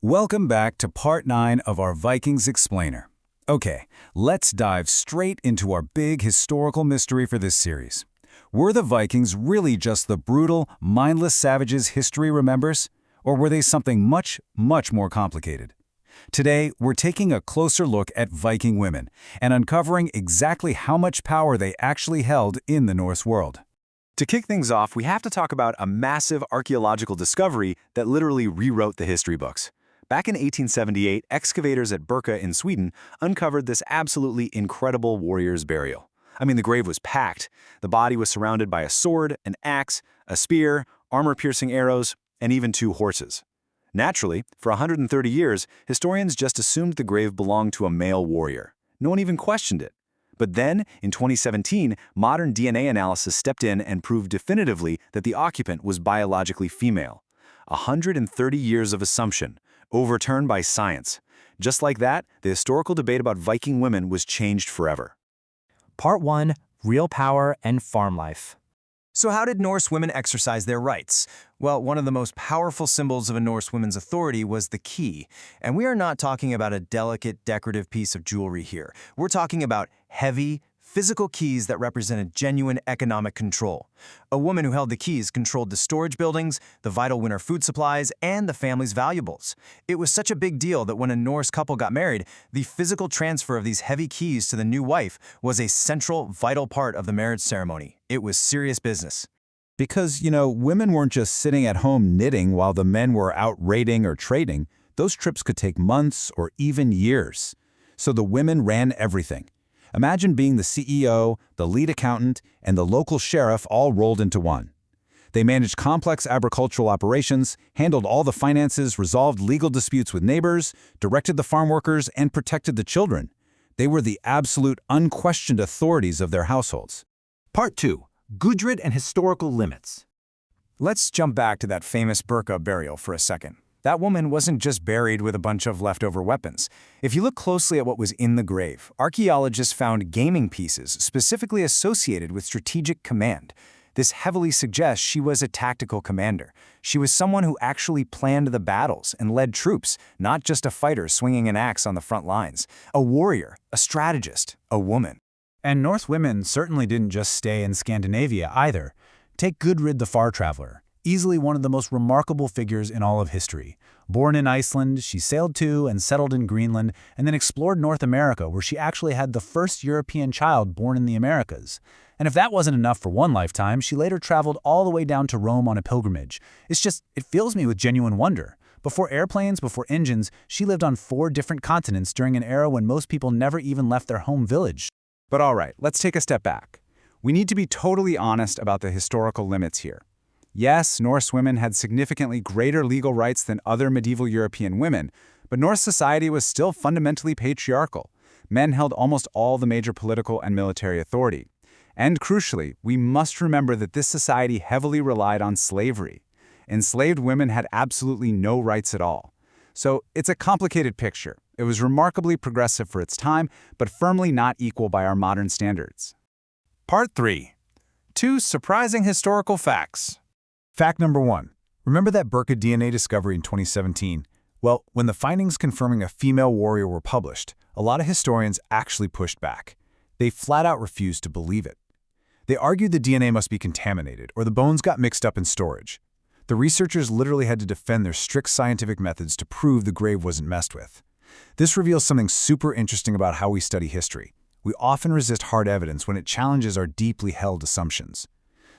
Welcome back to part 9 of our Vikings Explainer. Okay, let's dive straight into our big historical mystery for this series. Were the Vikings really just the brutal, mindless savages history remembers? Or were they something much, much more complicated? Today, we're taking a closer look at Viking women and uncovering exactly how much power they actually held in the Norse world. To kick things off, we have to talk about a massive archaeological discovery that literally rewrote the history books. Back in 1878, excavators at Birka in Sweden uncovered this absolutely incredible warrior's burial. I mean, the grave was packed. The body was surrounded by a sword, an axe, a spear, armor-piercing arrows, and even 2 horses. Naturally, for 130 years, historians just assumed the grave belonged to a male warrior. No one even questioned it. But then, in 2017, modern DNA analysis stepped in and proved definitively that the occupant was biologically female. 130 years of assumption, overturned by science. Just like that, the historical debate about Viking women was changed forever. Part 1. Real Power and Farm Life. So how did Norse women exercise their rights? Well, one of the most powerful symbols of a Norse woman's authority was the key. And we are not talking about a delicate, decorative piece of jewelry here. We're talking about heavy, physical keys that represented genuine economic control. A woman who held the keys controlled the storage buildings, the vital winter food supplies, and the family's valuables. It was such a big deal that when a Norse couple got married, the physical transfer of these heavy keys to the new wife was a central, vital part of the marriage ceremony. It was serious business. Because, women weren't just sitting at home knitting while the men were out raiding or trading. Those trips could take months or even years. So the women ran everything. Imagine being the CEO, the lead accountant, and the local sheriff all rolled into one. They managed complex agricultural operations, handled all the finances, resolved legal disputes with neighbors, directed the farm workers, and protected the children. They were the absolute, unquestioned authorities of their households. Part 2. Gudrid and Historical Limits. Let's jump back to that famous Birka burial for a second. That woman wasn't just buried with a bunch of leftover weapons. If you look closely at what was in the grave, archaeologists found gaming pieces specifically associated with strategic command. This heavily suggests she was a tactical commander. She was someone who actually planned the battles and led troops, not just a fighter swinging an axe on the front lines. A warrior, a strategist, a woman. And Norse women certainly didn't just stay in Scandinavia either. Take Gudrid the Far-Traveller. Easily one of the most remarkable figures in all of history. Born in Iceland, she sailed to and settled in Greenland, and then explored North America, where she actually had the first European child born in the Americas. And if that wasn't enough for one lifetime, she later traveled all the way down to Rome on a pilgrimage. It fills me with genuine wonder. Before airplanes, before engines, she lived on 4 different continents during an era when most people never even left their home village. But all right, let's take a step back. We need to be totally honest about the historical limits here. Yes, Norse women had significantly greater legal rights than other medieval European women, but Norse society was still fundamentally patriarchal. Men held almost all the major political and military authority. And crucially, we must remember that this society heavily relied on slavery. Enslaved women had absolutely no rights at all. So it's a complicated picture. It was remarkably progressive for its time, but firmly not equal by our modern standards. Part 3. 2 surprising historical facts. Fact number 1. Remember that Birka DNA discovery in 2017? Well, when the findings confirming a female warrior were published, a lot of historians actually pushed back. They flat out refused to believe it. They argued the DNA must be contaminated or the bones got mixed up in storage. The researchers literally had to defend their strict scientific methods to prove the grave wasn't messed with. This reveals something super interesting about how we study history. We often resist hard evidence when it challenges our deeply held assumptions.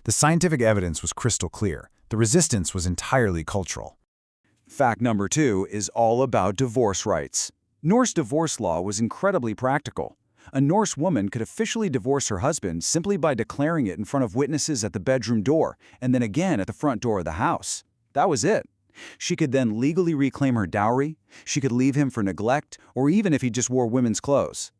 The scientific evidence was crystal clear. The resistance was entirely cultural. Fact number 2 is all about divorce rights. Norse divorce law was incredibly practical. A Norse woman could officially divorce her husband simply by declaring it in front of witnesses at the bedroom door and then again at the front door of the house. That was it. She could then legally reclaim her dowry, she could leave him for neglect, or even if he just wore women's clothes.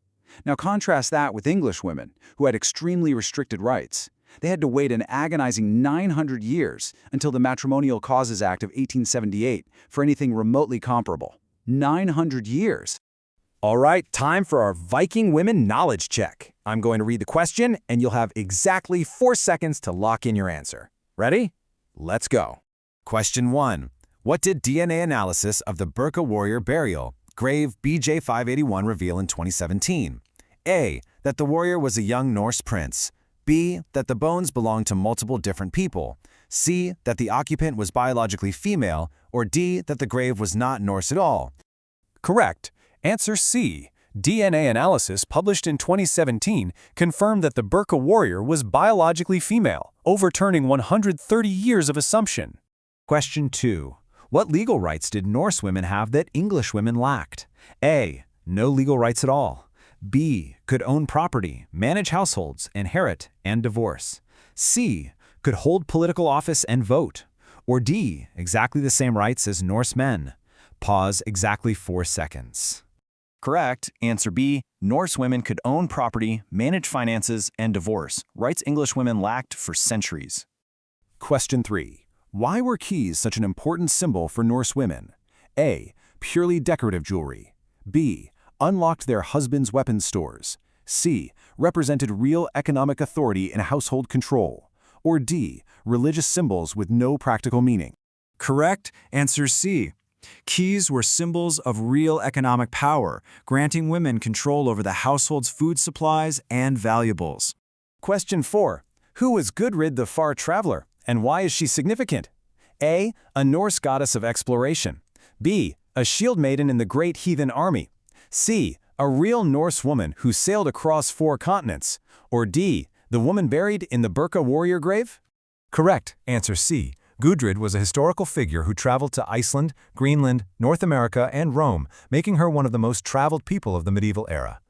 Now contrast that with English women, who had extremely restricted rights. They had to wait an agonizing 900 years until the Matrimonial Causes Act of 1878 for anything remotely comparable. 900 years. All right, time for our Viking women knowledge check. I'm going to read the question, and you'll have exactly 4 seconds to lock in your answer. Ready? Let's go. Question 1. What did DNA analysis of the Birka warrior burial, grave BJ 581, reveal in 2017? A. That the warrior was a young Norse prince. B. That the bones belonged to multiple different people. C. That the occupant was biologically female. Or D. That the grave was not Norse at all. Correct. Answer C. DNA analysis published in 2017 confirmed that the Birka warrior was biologically female, overturning 130 years of assumption. Question 2. What legal rights did Norse women have that English women lacked? A. No legal rights at all. B. Could own property, manage households, inherit, and divorce. C. Could hold political office and vote. Or D. Exactly the same rights as Norse men. Pause exactly 4 seconds. Correct. Answer B. Norse women could own property, manage finances, and divorce, rights English women lacked for centuries. Question 3. Why were keys such an important symbol for Norse women? A. Purely decorative jewelry. B. Unlocked their husbands' weapons stores. C. Represented real economic authority and household control. Or D. Religious symbols with no practical meaning. Correct. Answer C. Keys were symbols of real economic power, granting women control over the household's food supplies and valuables. Question 4. Who was Gudrid the Far-Traveller, and why is she significant? A. A Norse goddess of exploration. B. A shield maiden in the Great Heathen Army. C. A real Norse woman who sailed across 4 continents. Or D. The woman buried in the Birka warrior grave? Correct. Answer C. Gudrid was a historical figure who traveled to Iceland, Greenland, North America, and Rome, making her one of the most traveled people of the medieval era.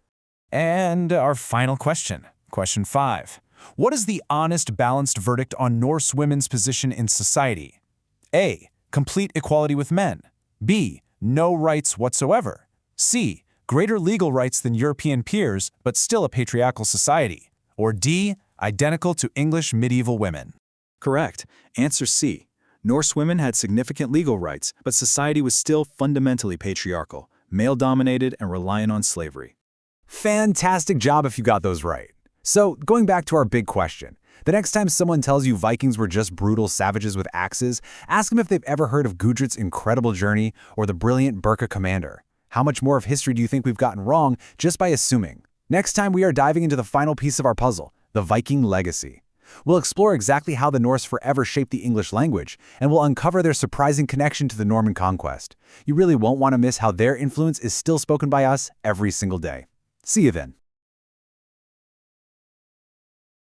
And our final question, question 5. What is the honest, balanced verdict on Norse women's position in society? A. Complete equality with men. B. No rights whatsoever. C. Greater legal rights than European peers, but still a patriarchal society. Or D. Identical to English medieval women. Correct. Answer C. Norse women had significant legal rights, but society was still fundamentally patriarchal, male-dominated, and reliant on slavery. Fantastic job if you got those right. So, going back to our big question, the next time someone tells you Vikings were just brutal savages with axes, ask them if they've ever heard of Gudrid's incredible journey or the brilliant Birka commander. How much more of history do you think we've gotten wrong just by assuming? Next time we are diving into the final piece of our puzzle, the Viking legacy. We'll explore exactly how the Norse forever shaped the English language, and we'll uncover their surprising connection to the Norman conquest. You really won't want to miss how their influence is still spoken by us every single day. See you then.